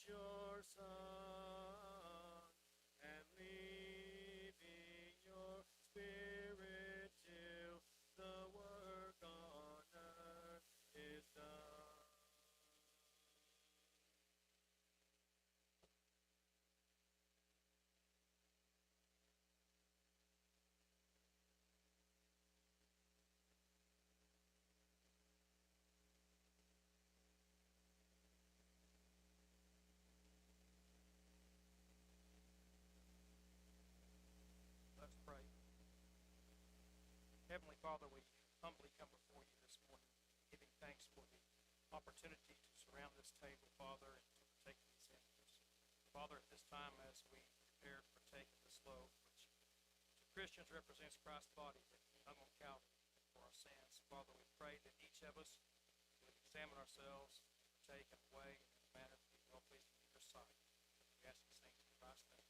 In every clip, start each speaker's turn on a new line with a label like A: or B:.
A: your Son, and leaving your Spirit till the work on earth is done.
B: Let's pray. Heavenly Father, we humbly come before you this morning, giving thanks for the opportunity to surround this table, Father, and to partake of these images. Father, at this time, as we prepare to partake of this loaf, which to Christians represents Christ's body that hung on Calvary for our sins, Father, we pray that each of us would examine ourselves and partake in a way and in a manner to be well-pleasing in your sight. We ask these things in Christ's name.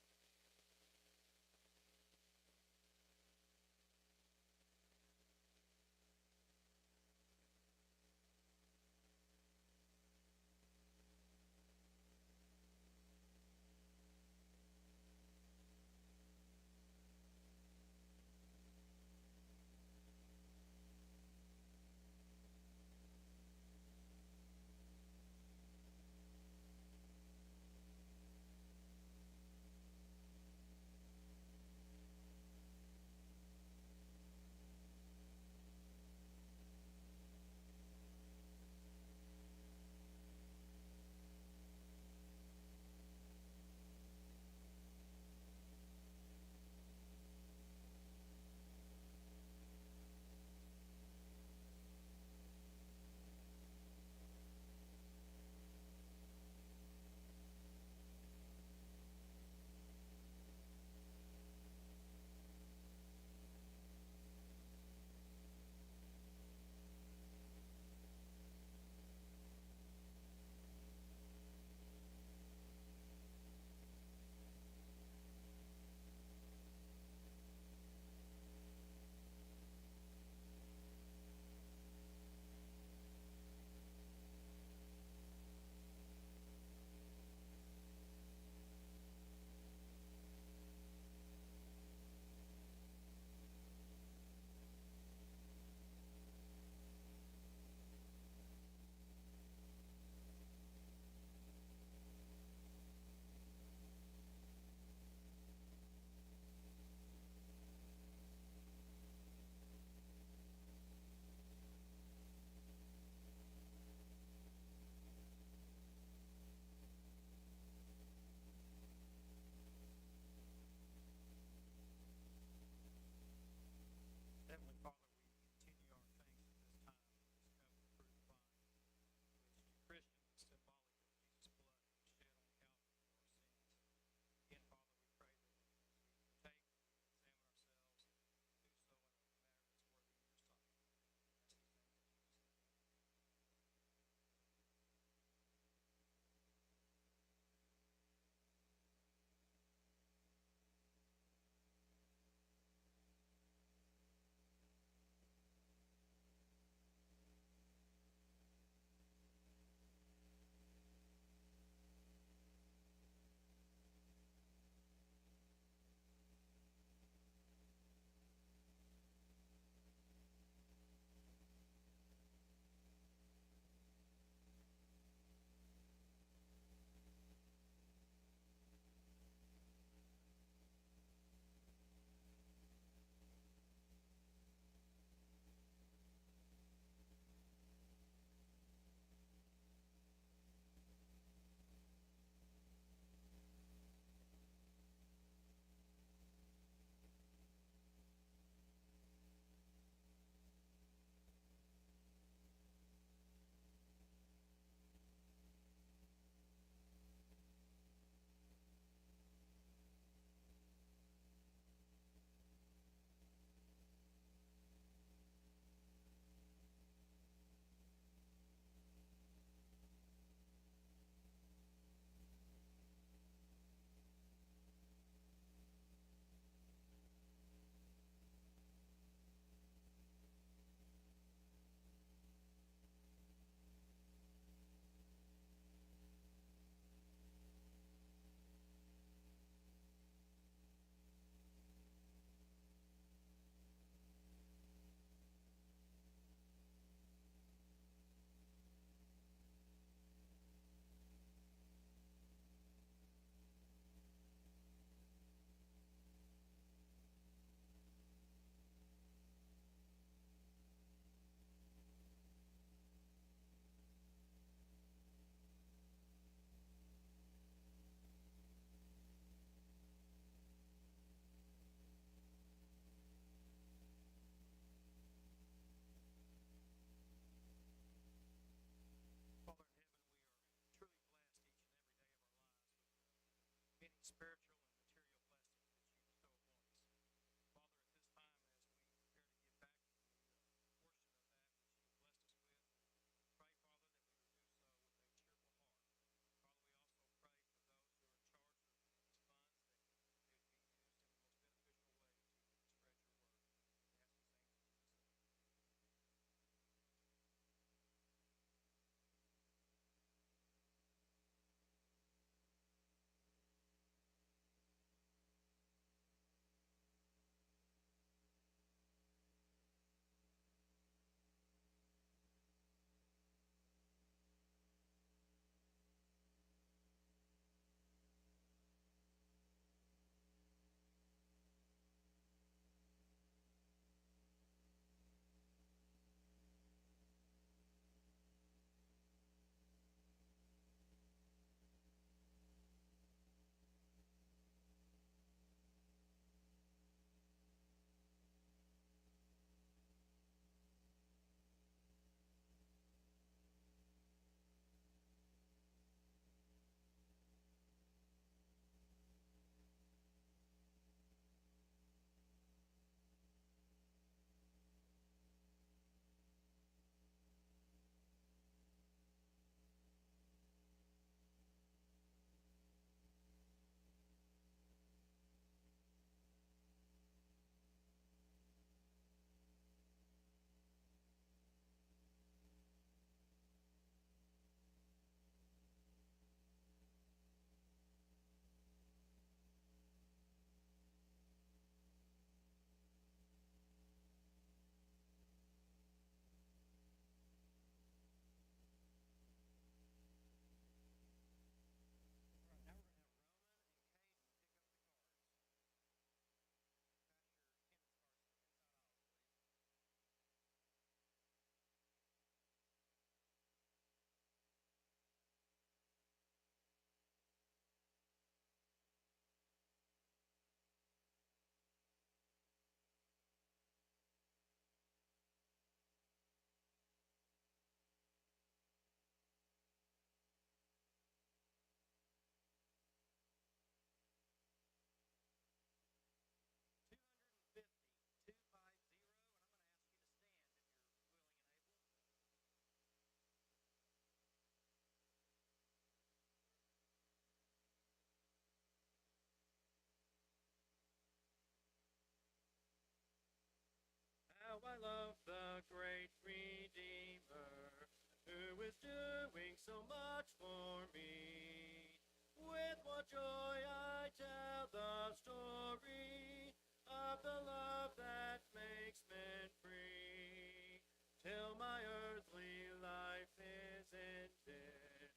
A: the great Redeemer, who is doing so much for me. With what joy I tell the story of the love that makes men free. Till my earthly life is ended,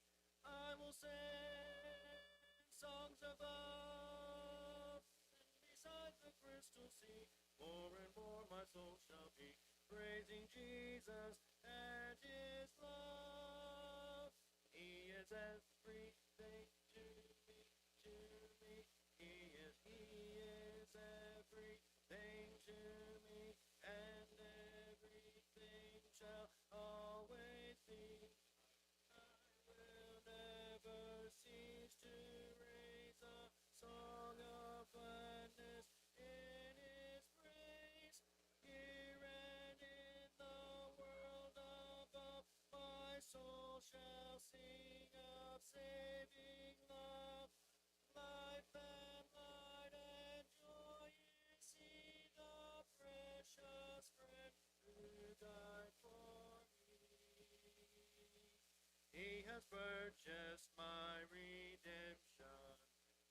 A: I will sing songs of love, and beside the crystal sea, more and more my soul shall be praising Jesus and his love. He is everything to me, to me. He is everything to me, and everything shall always be. I will never cease to raise a song of gladness in his praise. Here and in the world above, my soul shall sing of saving love. Life and light and joy is he, the precious friend who died for me. He has purchased my redemption,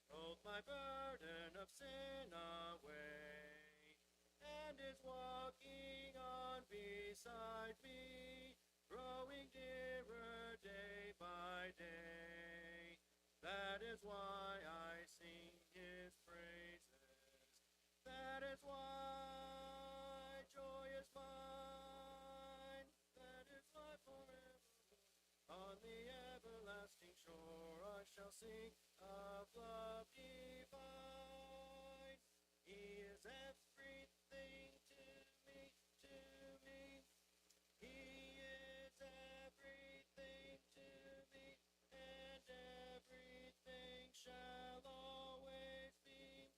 A: rolled my burden of sin away, and is walking on beside me, growing dearer day by day. That is why I sing his praises. That is why joy is mine. That is why forever on the everlasting shore I shall sing of love divine. He is everything to me, to me. He is everything to me, and everything shall always be.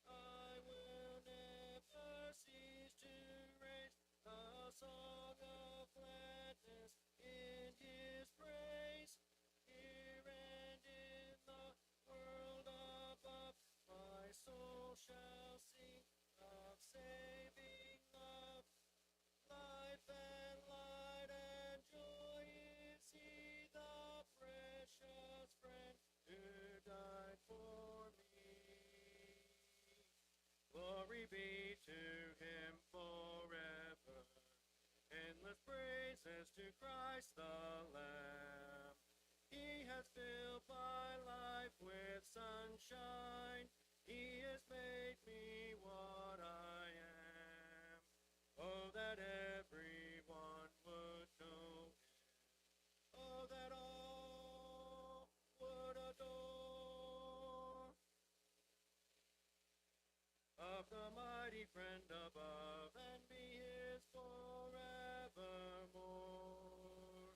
A: I will never cease to raise the song of gladness in his praise. Here and in the world above, my soul shall sing of saving love. Life and light and joy is he, the precious friend who died for me. Glory be to him forever. Endless praises to Christ the Lamb. He has filled my life with sunshine. He has made me what I am. Oh, that everyone would know him. Oh, that all would adore. Of the mighty friend above, and be his forevermore.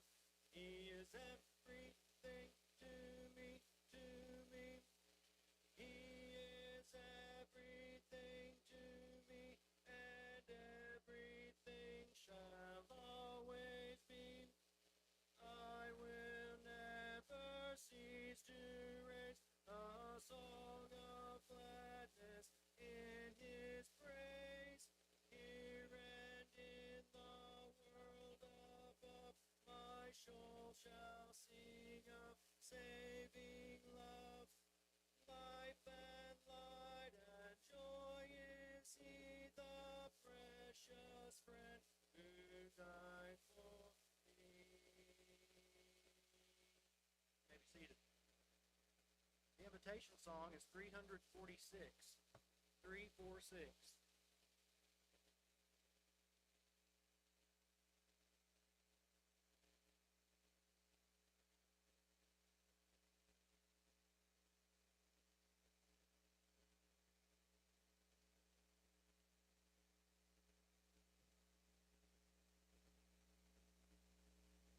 A: He is everything to me, to me. He is everything to me, and everything shall always be. I will never cease to raise a song of gladness in his praise. Here and in the world above, my soul shall sing of saving love. Life and light and joy is he, the precious friend who died for me. May be seated. The invitation song is 346. 346.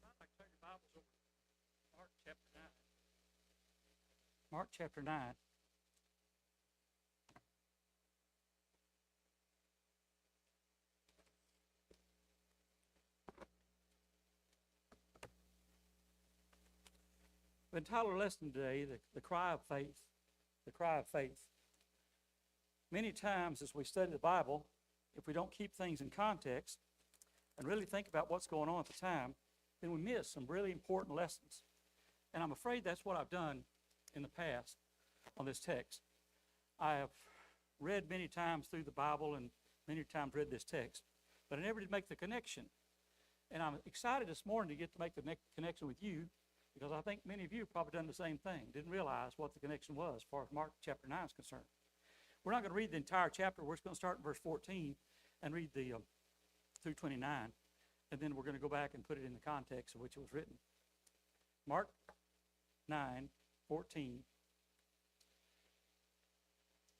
B: I'd like to turn your Bibles over to Mark chapter 9. Mark chapter 9. We entitled our lesson today, the Cry of Faith. The Cry of Faith. Many times as we study the Bible, if we don't keep things in context,
C: and really think about what's going on at the time, then we miss some really important lessons. And I'm afraid that's what I've done in the past on this text. I have read many times through the Bible and many times read this text, but I never did make the connection. And I'm excited this morning to get to make the connection with you, because I think many of you have probably done the same thing, didn't realize what the connection was as far as Mark chapter 9 is concerned. We're not going to read the entire chapter. We're just going to start in verse 14 and read the through 29, and then we're going to go back and put it in the context of which it was written. Mark 9:14.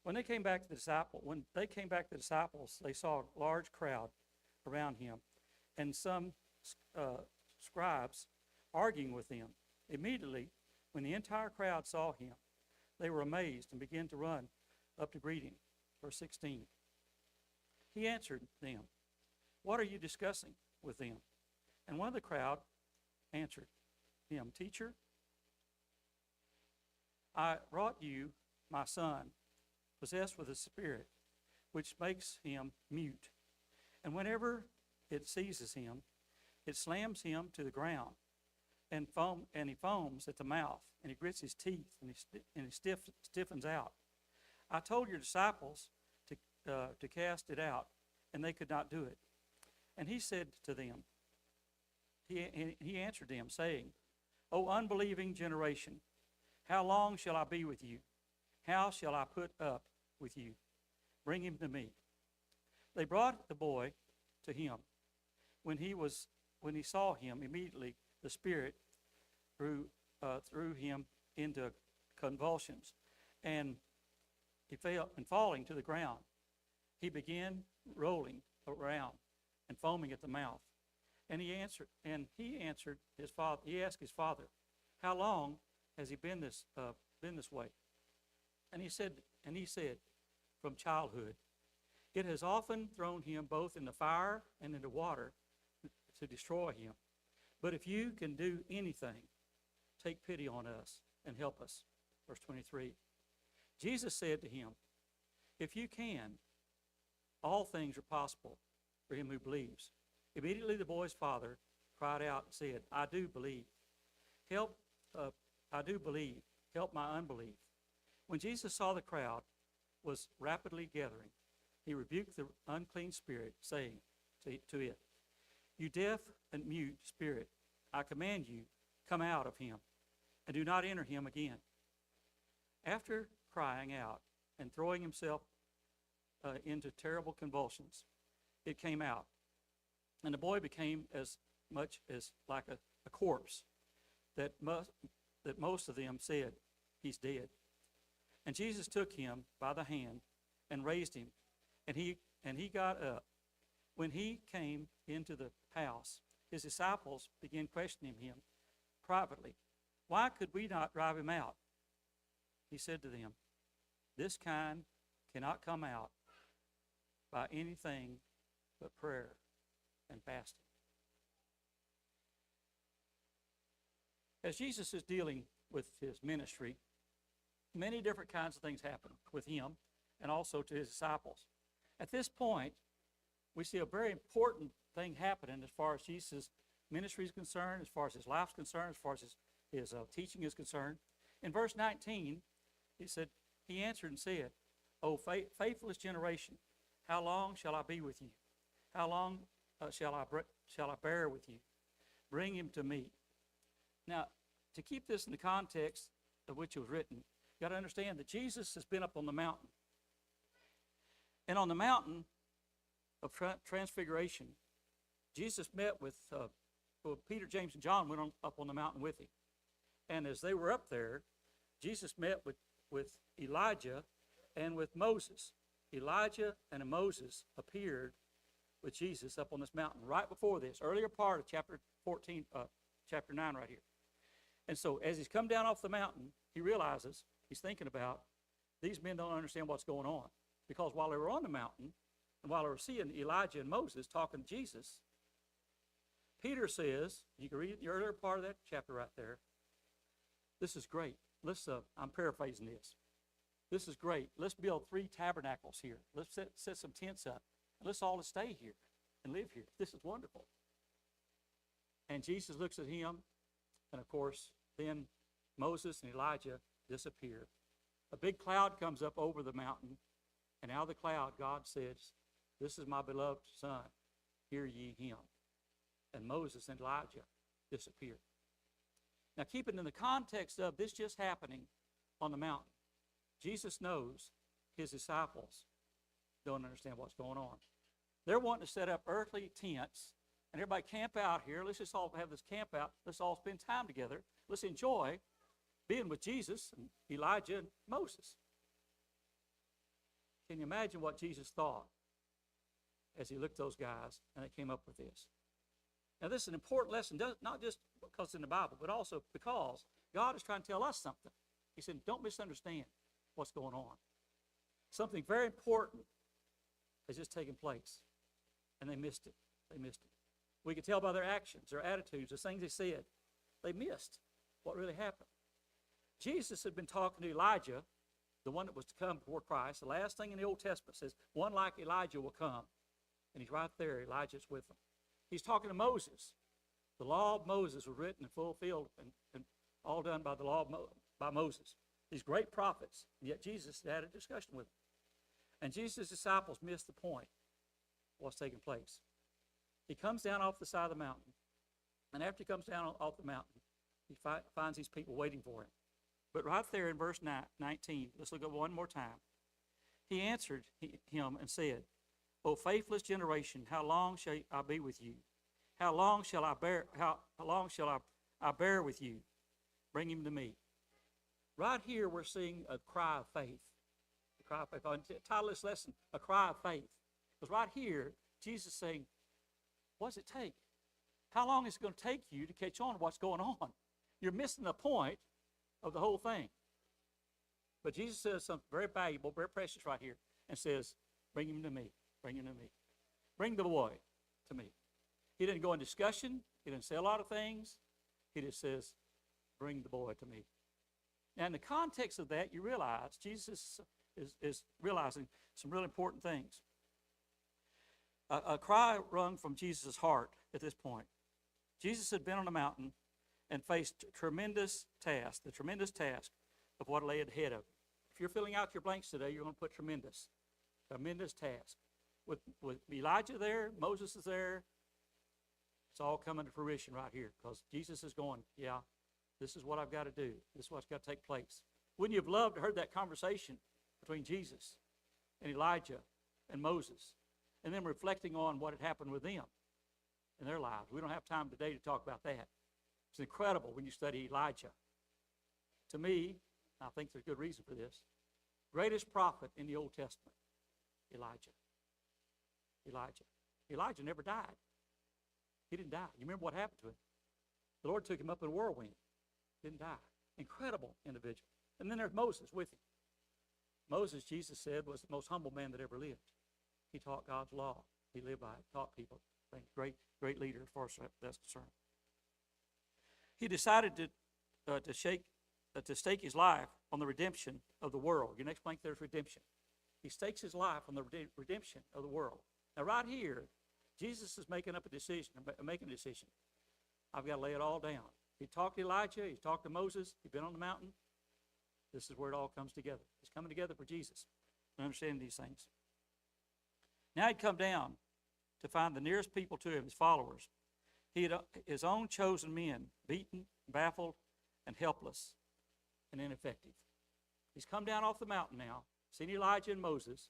C: When they came back to the disciples, they saw a large crowd around him, and some scribes arguing with them. Immediately, when the entire crowd saw him, they were amazed and began to run up to greet him. Verse 16. He answered them, "What are you discussing with them?" And one of the crowd answered him, "Teacher, I brought you my son, possessed with a spirit, which makes him mute. And whenever it seizes him, it slams him to the ground, and he foams at the mouth, and he grits his teeth, and he stiffens out. I told your disciples to cast it out, and they could not do it." And he said to them, he answered them, saying, "O unbelieving generation, how long shall I be with you? How shall I put up with you? Bring him to me." They brought the boy to him. When he saw him, immediately the spirit threw him into convulsions, and he fell, and falling to the ground, he began rolling around and foaming at the mouth. And he answered his father. He asked his father, "How long has he been this way?" And he said, "From childhood. It has often thrown him both in the fire and into water to destroy him. But if you can do anything, take pity on us and help us." Verse 23. Jesus said to him, "If you can, all things are possible for him who believes." Immediately the boy's father cried out and said, I do believe. Help my unbelief." When Jesus saw the crowd was rapidly gathering, he rebuked the unclean spirit, saying to it, "You deaf and mute spirit, I command you, come out of him, and do not enter him again." After crying out and throwing himself into terrible convulsions, it came out, and the boy became as much as like a corpse, that most of them said, "He's dead." And Jesus took him by the hand and raised him, and he got up. When he came into the house, his disciples began questioning him privately, "Why could we not drive him out?" He said to them, "This kind cannot come out by anything but prayer and fasting." As Jesus is dealing with his ministry, many different kinds of things happen with him and also to his disciples. At this point, we see a very important thing happening as far as Jesus' ministry is concerned, as far as his life is concerned, as far as his teaching is concerned. In verse 19, he answered and said, "O faithless generation, how long shall I be with you? How long shall I bear with you? Bring him to me." Now, to keep this in the context of which it was written, you got to understand that Jesus has been up on the mountain. And on the mountain of Transfiguration, Jesus met with Peter, James, and John went up on the mountain with him. And as they were up there, Jesus met with Elijah and with Moses. Elijah and Moses appeared with Jesus up on this mountain right before this, earlier part of chapter 9 right here. And so as he's come down off the mountain, he realizes, he's thinking about, these men don't understand what's going on. Because while they were on the mountain, and while they were seeing Elijah and Moses talking to Jesus, Peter says, you can read the earlier part of that chapter right there, "This is great. I'm paraphrasing this. This is great. Let's build 3 tabernacles here. Let's set some tents up. And let's all stay here. and live here. This is wonderful. And Jesus looks at him, and of course, then Moses and Elijah disappear. A big cloud comes up over the mountain, and out of the cloud, God says, "This is my beloved Son, hear ye him." And Moses and Elijah disappear. Now, keep it in the context of this just happening on the mountain. Jesus knows his disciples don't understand what's going on. They're wanting to set up earthly tents, and everybody camp out here. Let's just all have this camp out. Let's all spend time together. Let's enjoy being with Jesus and Elijah and Moses. Can you imagine what Jesus thought as he looked at those guys and they came up with this? Now, this is an important lesson, not just because it's in the Bible, but also because God is trying to tell us something. He said, don't misunderstand what's going on. Something very important has just taken place, and they missed it. They missed it. We could tell by their actions, their attitudes, the things they said. They missed what really happened. Jesus had been talking to Elijah, the one that was to come before Christ. The last thing in the Old Testament says, one like Elijah will come. And he's right there. Elijah's with him. He's talking to Moses. The law of Moses was written and fulfilled and all done by the law of by Moses. These great prophets. Yet Jesus had a discussion with them. And Jesus' disciples missed the point of what's taking place. He comes down off the side of the mountain. And after he comes down off the mountain, he finds these people waiting for him. But right there in verse 19, let's look at one more time. He answered him and said, O faithless generation, how long shall I be with you? How long shall I bear? How long shall I bear with you? Bring him to me. Right here, we're seeing a cry of faith. A cry of faith. I'll title this lesson, A Cry of Faith. Because right here, Jesus is saying, what does it take? How long is it going to take you to catch on to what's going on? You're missing the point of the whole thing. But Jesus says something very valuable, very precious right here, and says, bring him to me. Bring him to me. Bring the boy to me. He didn't go in discussion. He didn't say a lot of things. He just says, bring the boy to me. Now, in the context of that, you realize Jesus is realizing some really important things. A cry rung from Jesus' heart at this point. Jesus had been on a mountain and faced the tremendous task of what lay ahead of him. If you're filling out your blanks today, you're going to put tremendous task. With Elijah there, Moses is there, it's all coming to fruition right here because Jesus is going, yeah, this is what I've got to do. This is what's got to take place. Wouldn't you have loved to heard that conversation between Jesus and Elijah and Moses and then reflecting on what had happened with them in their lives? We don't have time today to talk about that. It's incredible when you study Elijah. To me, I think there's good reason for this, greatest prophet in the Old Testament, Elijah. Elijah never died. He didn't die. You remember what happened to him? The Lord took him up in a whirlwind. Didn't die. Incredible individual. And then there's Moses with him. Moses, Jesus said, was the most humble man that ever lived. He taught God's law. He lived by it, taught people. Great leader as far as that's concerned. He decided to stake his life on the redemption of the world. Your next blank there's redemption. He stakes his life on the redemption of the world. Now, right here, Jesus is making a decision. I've got to lay it all down. He talked to Elijah. He talked to Moses. He's been on the mountain. This is where it all comes together. It's coming together for Jesus. I understand these things. Now he'd come down to find the nearest people to him, his followers. He had his own chosen men, beaten, baffled, and helpless, and ineffective. He's come down off the mountain now, seen Elijah and Moses,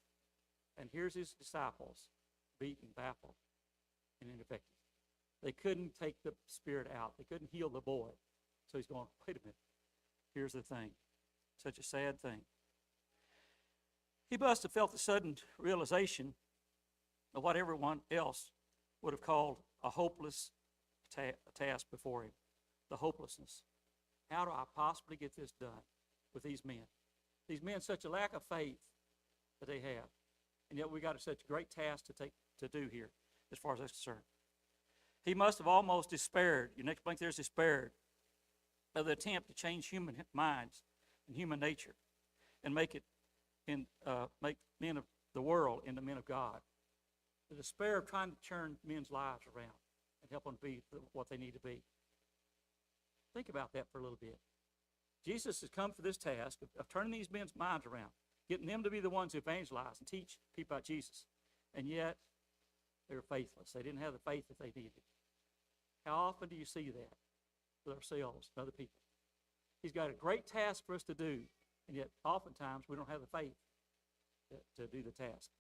C: and here's his disciples, beaten, baffled, and ineffective. They couldn't take the spirit out. They couldn't heal the boy. So he's going, wait a minute. Here's the thing. Such a sad thing. He must have felt the sudden realization of what everyone else would have called a hopeless task before him. The hopelessness. How do I possibly get this done with these men? These men, such a lack of faith that they have. And yet we got such a great task to do here, as far as that's concerned. He must have almost despaired. Your next blank there's despaired of the attempt to change human minds and human nature and make men of the world into men of God. the despair of trying to turn men's lives around and help them be what they need to be. Think about that for a little bit. Jesus has come for this task of turning these men's minds around, getting them to be the ones who evangelize and teach people about Jesus. And yet, they were faithless. They didn't have the faith that they needed. How often do you see that with ourselves and other people? He's got a great task for us to do, and yet oftentimes we don't have the faith to do the task.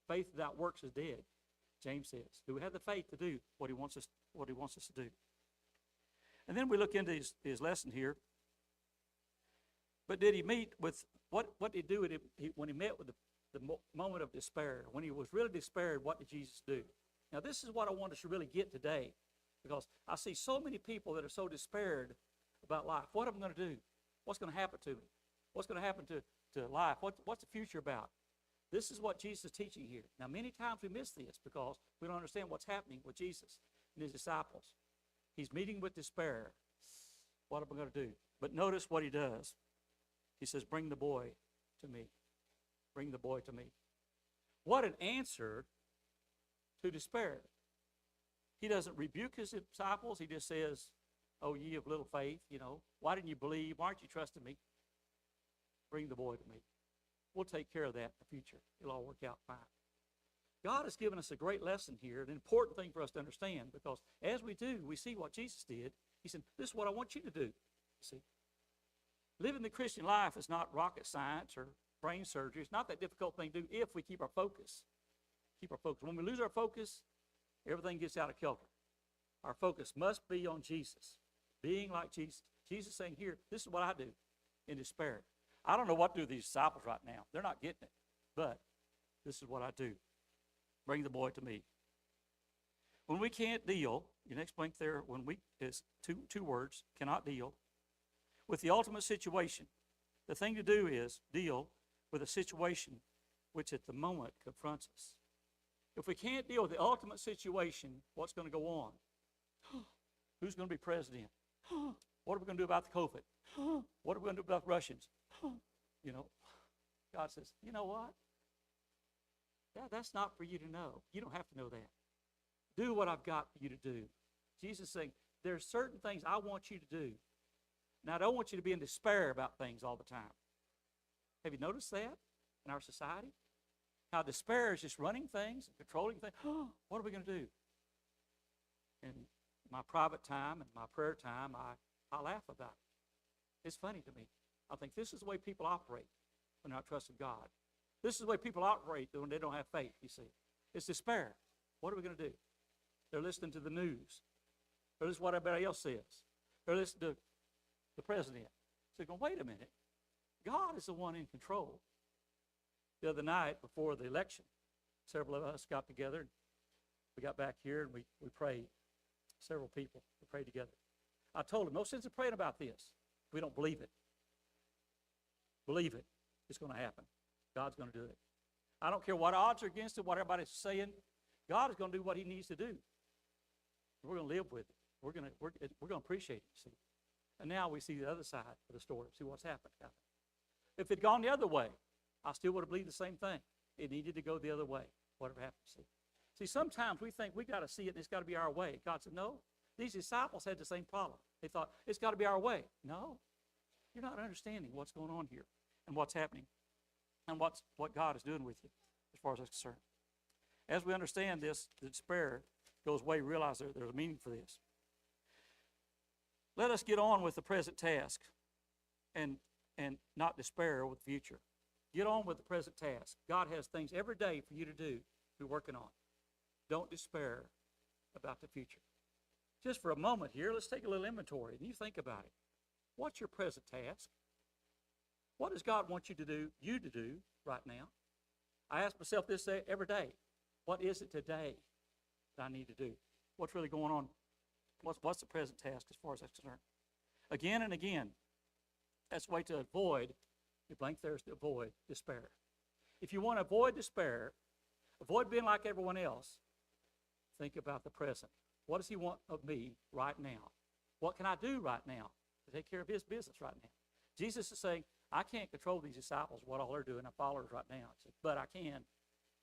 C: Faith without works is dead, James says. Do we have the faith to do what he wants us to do? And then we look into his lesson here. But did he meet with, what did he do when he met with the moment of despair? When he was really despaired, what did Jesus do? Now, this is what I want us to really get today, because I see so many people that are so despaired about life. What am I going to do? What's going to happen to me? What's going to happen to life? What's the future about? This is what Jesus is teaching here. Now, many times we miss this because we don't understand what's happening with Jesus and his disciples. He's meeting with despair. What am I going to do? But notice what he does. He says, bring the boy to me. Bring the boy to me. What an answer to despair. He doesn't rebuke his disciples. He just says, oh, ye of little faith, why didn't you believe? Why aren't you trusting me? Bring the boy to me. We'll take care of that in the future. It'll all work out fine. God has given us a great lesson here, an important thing for us to understand, because as we do, we see what Jesus did. He said, this is what I want you to do. See, living the Christian life is not rocket science or brain surgery. It's not that difficult thing to do if we keep our focus. Keep our focus. When we lose our focus, everything gets out of kilter. Our focus must be on Jesus, being like Jesus. Jesus saying here, this is what I do in despair. I don't know what to do with these disciples right now. They're not getting it, but this is what I do. Bring the boy to me. When we can't deal, your next blank there, when we is two words, cannot deal with the ultimate situation. The thing to do is deal with a situation which at the moment confronts us. If we can't deal with the ultimate situation, what's going to go on? Who's going to be president? What are we going to do about the COVID? What are we going to do about the Russians? God says, you know what? That's not for you to know. You don't have to know that. Do what I've got for you to do. Jesus is saying, there are certain things I want you to do. Now, I don't want you to be in despair about things all the time. Have you noticed that in our society? How despair is just running things and controlling things. What are we going to do? In my private time and my prayer time, I laugh about it. It's funny to me. I think this is the way people operate when they're not trusting God. This is the way people operate when they don't have faith, you see. It's despair. What are we going to do? They're listening to the news. They're listening to what everybody else says. They're listening to the president. So they're going, wait a minute. God is the one in control. The other night before the election, several of us got together. We got back here and we prayed. Several people, we prayed together. I told them, no sense in praying about this. We don't believe it. Believe it. It's going to happen. God's going to do it. I don't care what odds are against it, what everybody's saying. God is going to do what he needs to do. We're going to live with it. We're going to appreciate it, see. And now we see the other side of the story, see what's happened. If it had gone the other way, I still would have believed the same thing. It needed to go the other way, whatever happened, see. See, sometimes we think we got to see it and it's got to be our way. God said, no. These disciples had the same problem. They thought, it's got to be our way. No. You're not understanding what's going on here and what's happening and what God is doing with you as far as that's concerned. As we understand this, the despair goes away. We realize there's a meaning for this. Let us get on with the present task and not despair with the future. Get on with the present task. God has things every day for you to do, be working on. Don't despair about the future. Just for a moment here, let's take a little inventory and you think about it. What's your present task? What does God want you to do right now? I ask myself this every day. What is it today that I need to do? What's really going on? What's the present task as far as that's concerned? Again and again, that's the way to avoid, the blank there is to avoid despair. If you want to avoid despair, avoid being like everyone else, think about the present. What does he want of me right now? What can I do right now to take care of his business right now? Jesus is saying, I can't control these disciples, what all they're doing, our followers right now. But I can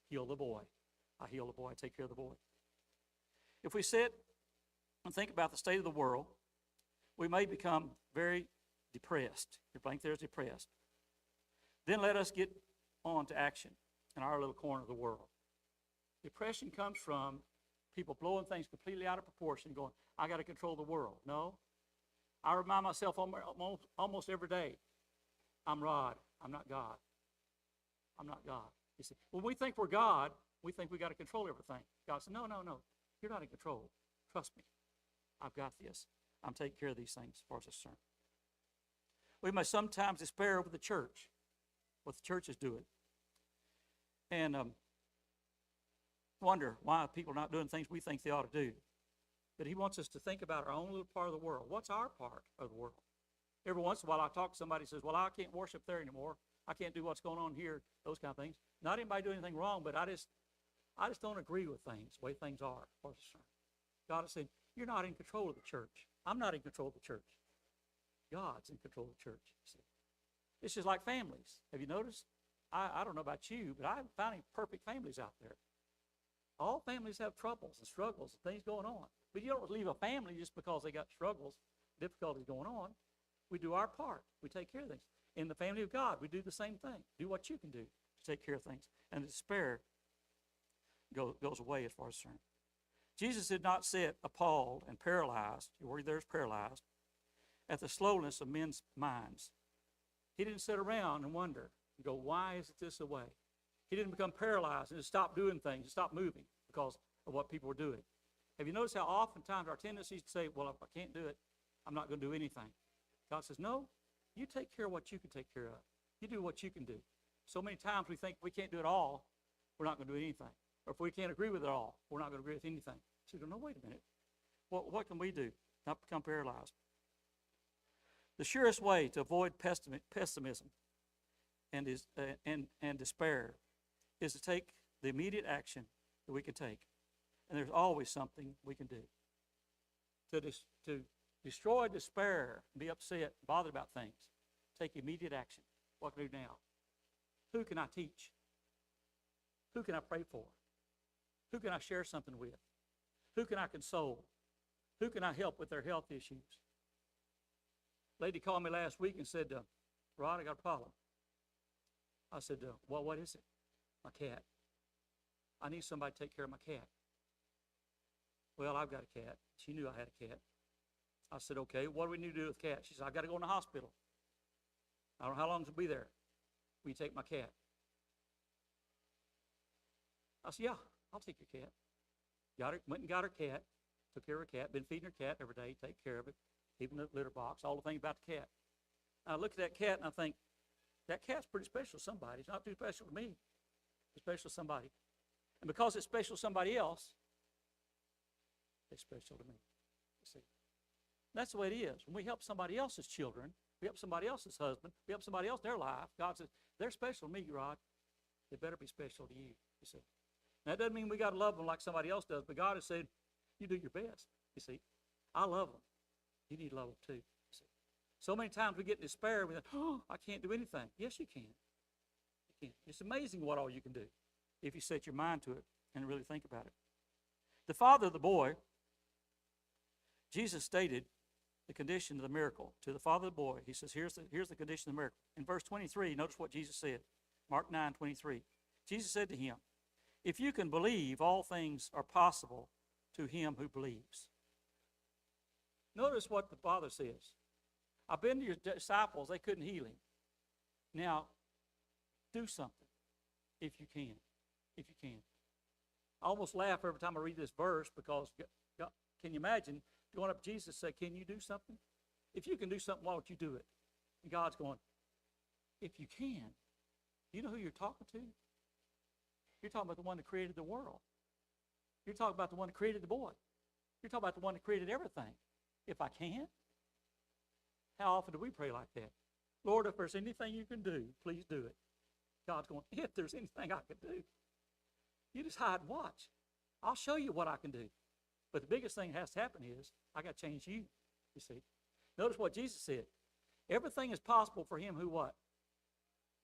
C: heal the boy. I heal the boy. I take care of the boy. If we sit and think about the state of the world, we may become very depressed. Your blank there is depressed. Then let us get on to action in our little corner of the world. Depression comes from people blowing things completely out of proportion, going, I got to control the world. No. I remind myself almost every day, I'm Rod. I'm not God. I'm not God. You see, when we think we're God, we think we got to control everything. God said, no, no, no. You're not in control. Trust me. I've got this. I'm taking care of these things as far as it's concerned. We may sometimes despair over the church, what the church is doing, and wonder why people are not doing things we think they ought to do. But he wants us to think about our own little part of the world. What's our part of the world? Every once in a while I talk to somebody who says, well, I can't worship there anymore. I can't do what's going on here, those kind of things. Not anybody doing anything wrong, but I just don't agree with things, the way things are, as far as it's concerned. God has said, you're not in control of the church. I'm not in control of the church. God's in control of the church. See? It's just like families. Have you noticed? I don't know about you, but I'm finding perfect families out there. All families have troubles and struggles and things going on. But you don't leave a family just because they got struggles, difficulties going on. We do our part. We take care of things. In the family of God, we do the same thing. Do what you can do to take care of things. And the despair goes away as far as concerned. Jesus did not sit appalled and paralyzed, your word there's paralyzed, at the slowness of men's minds. He didn't sit around and wonder and go, why is it this way? He didn't become paralyzed and just stop doing things and stop moving because of what people were doing. Have you noticed how oftentimes our tendency is to say, well, if I can't do it, I'm not going to do anything. God says, no, you take care of what you can take care of. You do what you can do. So many times we think we can't do it all, we're not going to do anything. Or if we can't agree with it all, we're not going to agree with anything. So no, wait a minute. What can we do? Not become paralyzed. The surest way to avoid pessimism and despair is to take the immediate action that we can take. And there's always something we can do. To destroy despair, be upset, bothered about things, take immediate action. What can I do now? Who can I teach? Who can I pray for? Who can I share something with? Who can I console? Who can I help with their health issues? Lady called me last week and said, Rod, I got a problem. I said, well, what is it? My cat. I need somebody to take care of my cat. Well, I've got a cat. She knew I had a cat. I said, okay, what do we need to do with the cat? She said, I got to go in the hospital. I don't know how long it'll be there. Will you take my cat? I said, yeah, I'll take your cat. Went and got her cat, took care of her cat, been feeding her cat every day, take care of it, even the litter box, all the things about the cat. I look at that cat and I think, that cat's pretty special to somebody. It's not too special to me. It's special to somebody. And because it's special to somebody else, it's special to me. You see? That's the way it is. When we help somebody else's children, we help somebody else's husband, we help somebody else in their life, God says, they're special to me, Rod. They better be special to you, you see. Now, that doesn't mean we got to love them like somebody else does, but God has said, you do your best, you see. I love them. You need to love them too, you see. So many times we get in despair and we think, oh, I can't do anything. Yes, you can. You can. It's amazing what all you can do if you set your mind to it and really think about it. The father of the boy, Jesus stated the condition of the miracle to the father of the boy. He says, here's the condition of the miracle. In verse 23, notice what Jesus said. Mark 9:23. Jesus said to him, if you can believe, all things are possible to him who believes. Notice what the father says. I've been to your disciples, they couldn't heal him. Now, do something if you can. If you can. I almost laugh every time I read this verse because, God, can you imagine going up to Jesus and say, can you do something? If you can do something, why don't you do it? And God's going, if you can. You know who you're talking to? You're talking about the one that created the world. You're talking about the one that created the boy. You're talking about the one that created everything. If I can. How often do we pray like that? Lord, if there's anything you can do, please do it. God's going, if there's anything I can do, you just hide and watch. I'll show you what I can do. But the biggest thing that has to happen is, I got to change you, you see. Notice what Jesus said. Everything is possible for him who what?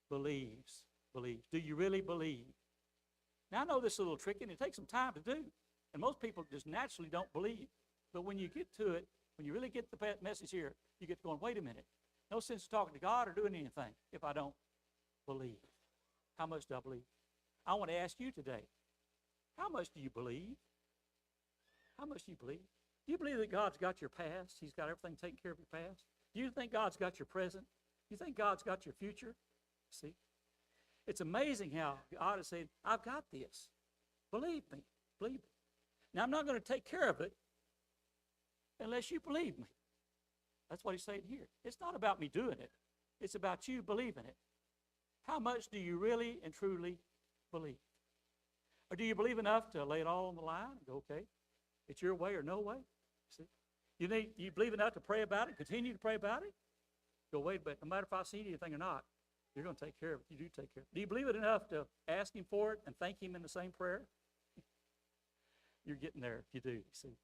C: Believes. Believes. Do you really believe? Now, I know this is a little tricky, and it takes some time to do. And most people just naturally don't believe. But when you get to it, when you really get the message here, you get going, wait a minute. No sense talking to God or doing anything if I don't believe. How much do I believe? I want to ask you today, how much do you believe? How much do you believe? Do you believe that God's got your past? He's got everything taken care of your past? Do you think God's got your present? Do you think God's got your future? See? It's amazing how God is saying, I've got this. Believe me. Believe me. Now, I'm not going to take care of it unless you believe me. That's what he's saying here. It's not about me doing it. It's about you believing it. How much do you really and truly believe? Or do you believe enough to lay it all on the line and go, okay, it's your way or no way? See? You believe enough to pray about it, continue to pray about it? Go, wait, but no matter if I see anything or not, you're going to take care of it. You do take care of it. Do you believe it enough to ask him for it and thank him in the same prayer? You're getting there if you do, you see.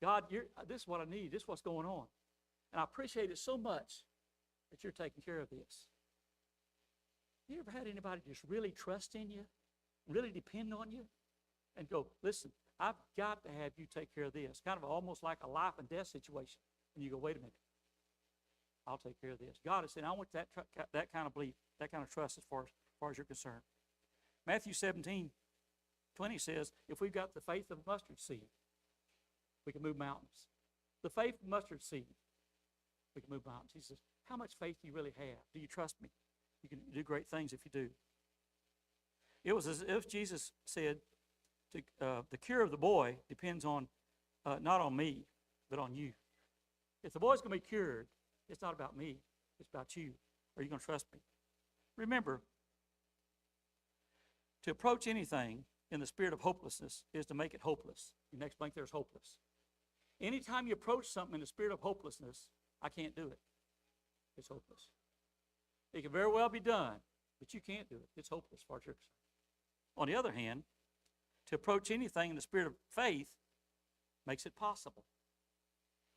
C: God, this is what I need. This is what's going on. And I appreciate it so much that you're taking care of this. You ever had anybody just really trust in you, really depend on you, and go, listen, I've got to have you take care of this. Kind of almost like a life and death situation. And you go, wait a minute. I'll take care of this. God is saying, I want that kind of belief, that kind of trust as far as you're concerned. Matthew 17:20 says, if we've got the faith of a mustard seed, we can move mountains. The faith of mustard seed, we can move mountains. He says, how much faith do you really have? Do you trust me? You can do great things if you do. It was as if Jesus said, the cure of the boy depends on, not on me, but on you. If the boy's going to be cured, it's not about me. It's about you. Are you going to trust me? Remember, to approach anything in the spirit of hopelessness is to make it hopeless. Your next blank there is hopeless. Anytime you approach something in the spirit of hopelessness, I can't do it. It's hopeless. It can very well be done, but you can't do it. It's hopeless as far as you're concerned. On the other hand, to approach anything in the spirit of faith makes it possible.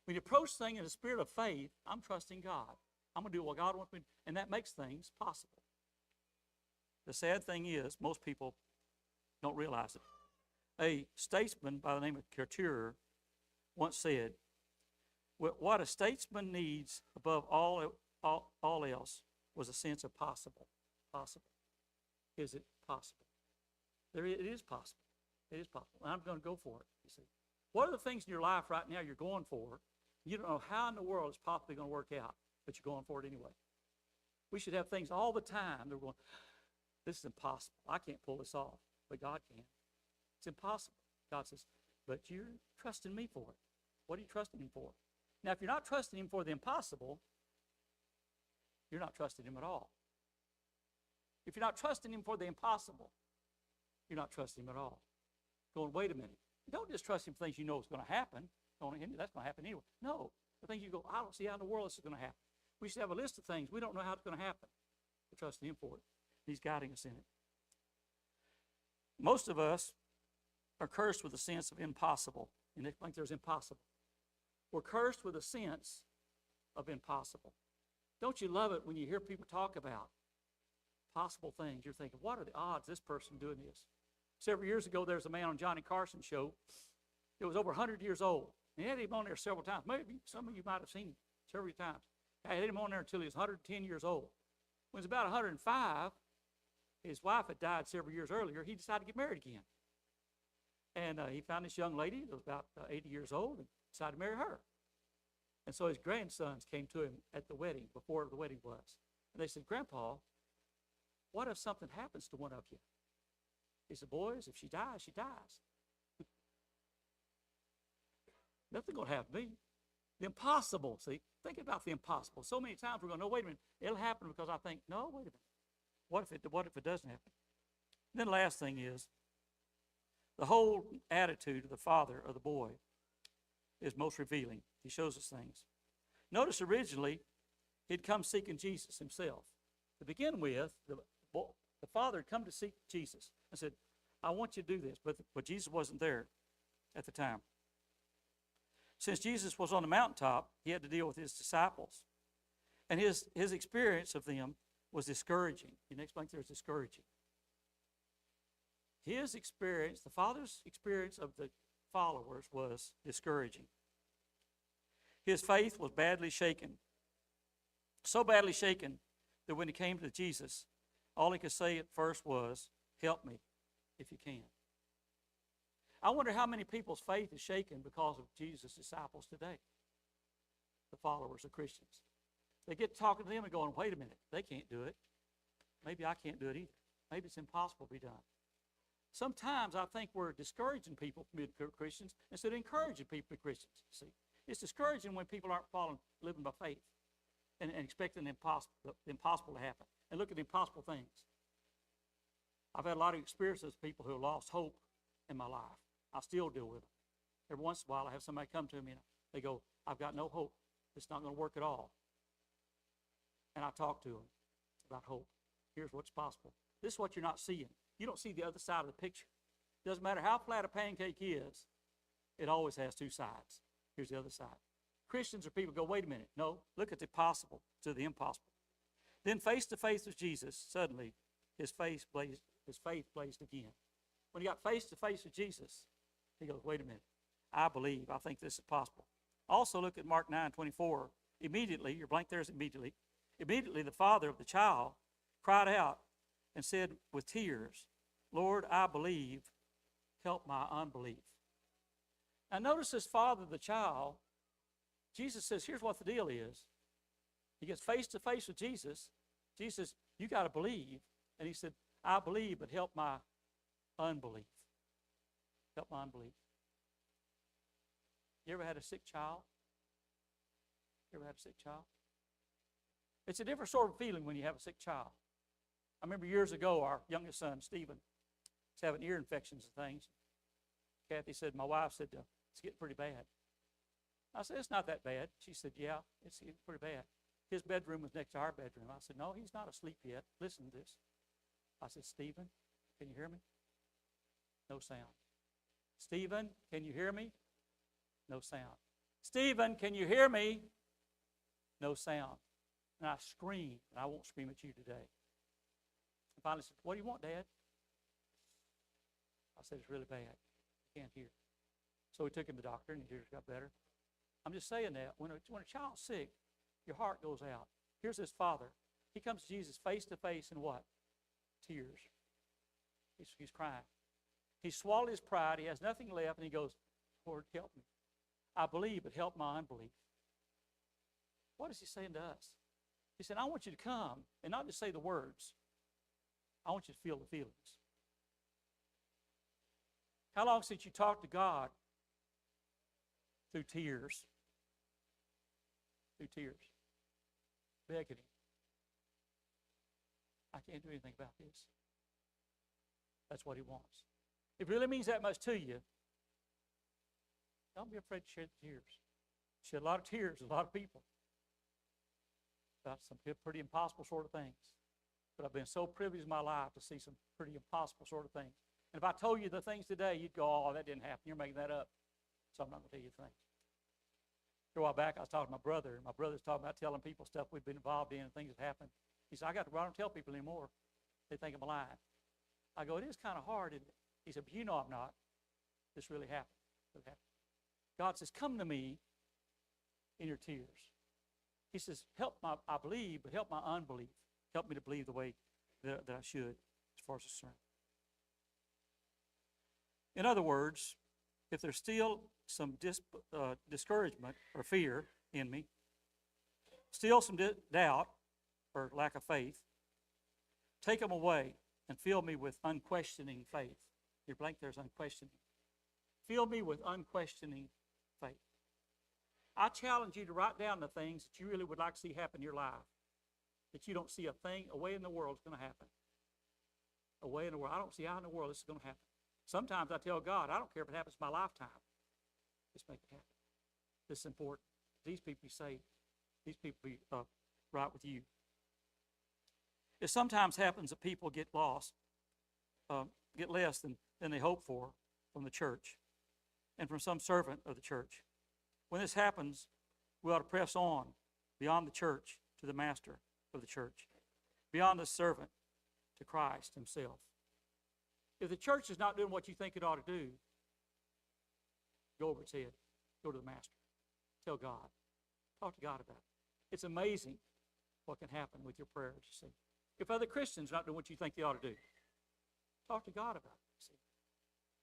C: When you approach things in the spirit of faith, I'm trusting God. I'm going to do what God wants me to do, and that makes things possible. The sad thing is, most people don't realize it. A statesman by the name of Couture once said, what a statesman needs above all else was a sense of possible. Possible. Is it possible? It is possible. It is possible. And I'm going to go for it, you see. What are the things in your life right now you're going for? You don't know how in the world it's possibly going to work out, but you're going for it anyway. We should have things all the time that we're going, this is impossible. I can't pull this off, but God can. It's impossible. God says, but you're trusting me for it. What are you trusting him for? Now, if you're not trusting him for the impossible, you're not trusting him at all. If you're not trusting him for the impossible, you're not trusting him at all. Going, wait a minute. Don't just trust him for things you know is going to happen. That's going to happen anyway. No. The things you go, I don't see how in the world this is going to happen. We should have a list of things. We don't know how it's going to happen. We're trusting him for it. He's guiding us in it. Most of us are cursed with a sense of impossible. And they think there's impossible. We're cursed with a sense of impossible. Don't you love it when you hear people talk about possible things? You're thinking, what are the odds this person doing this? Several years ago, there was a man on Johnny Carson's show. It was over 100 years old. And he had him on there several times. Maybe some of you might have seen him several times. I had him on there until he was 110 years old. When he was about 105, his wife had died several years earlier. He decided to get married again. And he found this young lady that was about 80 years old and decided to marry her. And so his grandsons came to him at the wedding, before the wedding was. And they said, Grandpa, what if something happens to one of you? He said, boys, if she dies, she dies. Nothing going to happen to me. The impossible, see? Think about the impossible. So many times we're going, no, wait a minute. It'll happen because I think, no, wait a minute. What if it doesn't happen? And then the last thing is, the whole attitude of the father of the boy is most revealing. He shows us things. Notice originally, he'd come seeking Jesus himself. To begin with, the father had come to seek Jesus and said, I want you to do this. But Jesus wasn't there at the time. Since Jesus was on the mountaintop, he had to deal with his disciples. And his experience of them was discouraging. The next blank there is discouraging. his experience, the Father's experience of the followers was discouraging. His faith was badly shaken. So badly shaken that when he came to Jesus, all he could say at first was, "Help me if you can." I wonder how many people's faith is shaken because of Jesus' disciples today, the followers of Christians. They get talking to them and going, "Wait a minute, they can't do it. Maybe I can't do it either. Maybe it's impossible to be done." Sometimes I think we're discouraging people from being Christians instead of encouraging people to be Christians. See, it's discouraging when people aren't living by faith and expecting the impossible to happen. And look at the impossible things. I've had a lot of experiences with people who have lost hope in my life. I still deal with them. Every once in a while, I have somebody come to me and they go, "I've got no hope. It's not going to work at all." And I talk to them about hope. Here's what's possible. This is what you're not seeing. You don't see the other side of the picture. Doesn't matter how flat a pancake is, it always has two sides. Here's the other side. Christians are people who go, "Wait a minute. No, look at the possible to the impossible." Then face to face with Jesus, suddenly his faith blazed again. When he got face to face with Jesus, he goes, "Wait a minute. I believe. I think this is possible." Also look at Mark 9:24. Immediately, your blank there is immediately. Immediately the father of the child cried out and said with tears, "Lord, I believe. Help my unbelief." Now notice this father of the child. Jesus says, here's what the deal is. He gets face to face with Jesus. Jesus says, "You got to believe." And he said, "I believe, but help my unbelief." Help my unbelief. You ever had a sick child? You ever had a sick child? It's a different sort of feeling when you have a sick child. I remember years ago, our youngest son, Stephen, was having ear infections and things. Kathy said, my wife said, "It's getting pretty bad." I said, "It's not that bad." She said, "Yeah, it's getting pretty bad." His bedroom was next to our bedroom. I said, "No, he's not asleep yet. Listen to this." I said, "Stephen, can you hear me?" No sound. "Stephen, can you hear me?" No sound. "Stephen, can you hear me?" No sound. And I screamed, and I won't scream at you today. And finally said, "What do you want, Dad?" I said, "It's really bad. I can't hear." So we took him to the doctor, and his ears got better. I'm just saying that when a child's sick, your heart goes out. Here's this father. He comes to Jesus face to face in what? Tears. He's crying. He swallowed his pride. He has nothing left, and he goes, "Lord, help me. I believe, but help my unbelief." What is he saying to us? He said, "I want you to come and not just say the words. I want you to feel the feelings." How long since you talked to God through tears? Through tears. Begging him. "I can't do anything about this." That's what he wants. If it really means that much to you, don't be afraid to shed the tears. Shed a lot of tears, a lot of people, about some pretty impossible sort of things. But I've been so privileged in my life to see some pretty impossible sort of things. And if I told you the things today, you'd go, "Oh, that didn't happen. You're making that up." So I'm not going to tell you the things. A while back, I was talking to my brother, and my brother's talking about telling people stuff we've been involved in and things that happened. He said, I don't tell people anymore. They think I'm lying. I go, "It is kind of hard, isn't it?" He said, "But you know I'm not. This really happened." God says, "Come to me in your tears." He says, I believe, but help my unbelief. Help me to believe the way that I should as far as it's concerned. In other words, if there's still some discouragement or fear in me, still some doubt or lack of faith, take them away and fill me with unquestioning faith. Your blank there's unquestioning. Fill me with unquestioning faith. I challenge you to write down the things that you really would like to see happen in your life, that you don't see a thing away in the world is going to happen. Away in the world. I don't see how in the world this is going to happen. Sometimes I tell God, I don't care if it happens in my lifetime. Just make it happen. This is important. These people be saved. These people be right with you. It sometimes happens that people get lost, get less than they hope for from the church and from some servant of the church. When this happens, we ought to press on beyond the church to the master of the church, beyond the servant to Christ himself. If the church is not doing what you think it ought to do, go over its head. Go to the master. Tell God. Talk to God about it. It's amazing what can happen with your prayers, you see. If other Christians are not doing what you think they ought to do, talk to God about it, you see.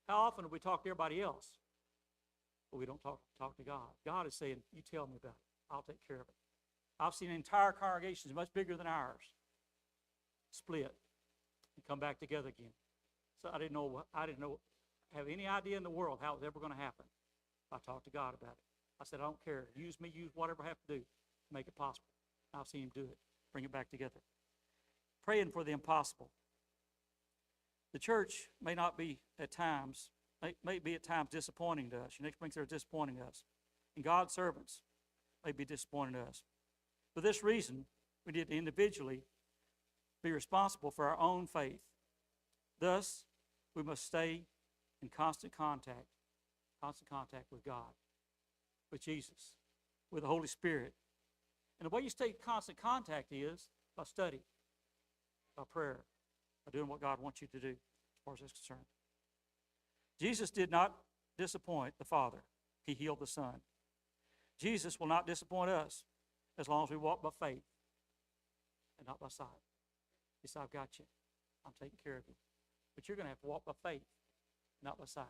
C: How often do we talk to everybody else, but we don't talk to God? God is saying, you tell me about it. I'll take care of it. I've seen entire congregations much bigger than ours split and come back together again. So I didn't have any idea in the world how it was ever going to happen. I talked to God about it. I said, I don't care. Use me, use whatever I have to do to make it possible. I've seen him do it, bring it back together. Praying for the impossible. The church may not be at times, may be at times disappointing to us. Your next brings are disappointing us. And God's servants may be disappointing to us. For this reason, we need to individually be responsible for our own faith. Thus, we must stay in constant contact with God, with Jesus, with the Holy Spirit. And the way you stay in constant contact is by study, by prayer, by doing what God wants you to do as far as that's concerned. Jesus did not disappoint the Father. He healed the Son. Jesus will not disappoint us as long as we walk by faith and not by sight. He said, I've got you. I'm taking care of you. But you're going to have to walk by faith, not by sight.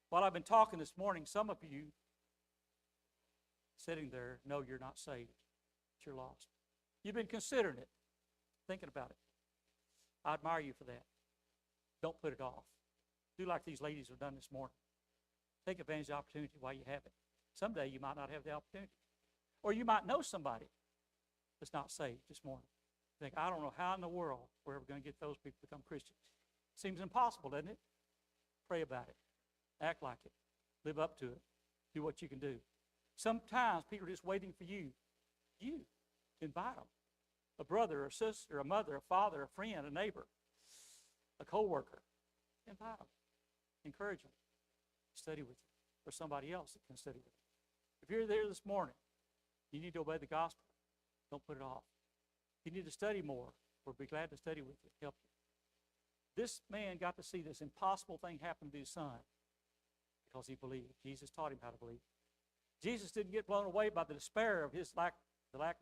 C: While I've been talking this morning, some of you sitting there know you're not saved, that you're lost. You've been considering it, thinking about it. I admire you for that. Don't put it off. Do like these ladies have done this morning. Take advantage of the opportunity while you have it. Someday you might not have the opportunity. Or you might know somebody that's not saved this morning. Think, I don't know how in the world we're ever going to get those people to become Christians. Seems impossible, doesn't it? Pray about it. Act like it. Live up to it. Do what you can do. Sometimes people are just waiting for you. You. Invite them. A brother, a sister, a mother, a father, a friend, a neighbor, a co-worker. Invite them. Encourage them. Study with you. Or somebody else that can study with you. If you're there this morning, you need to obey the gospel. Don't put it off. If you need to study more, we'll be glad to study with you, help you. This man got to see this impossible thing happen to his son because he believed. Jesus taught him how to believe. Jesus didn't get blown away by the despair of the lack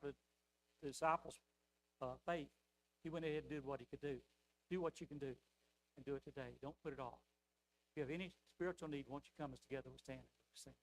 C: of the disciples' faith. He went ahead and did what he could do. Do what you can do, and do it today. Don't put it off. If you have any spiritual need, won't you come as together we stand and sing?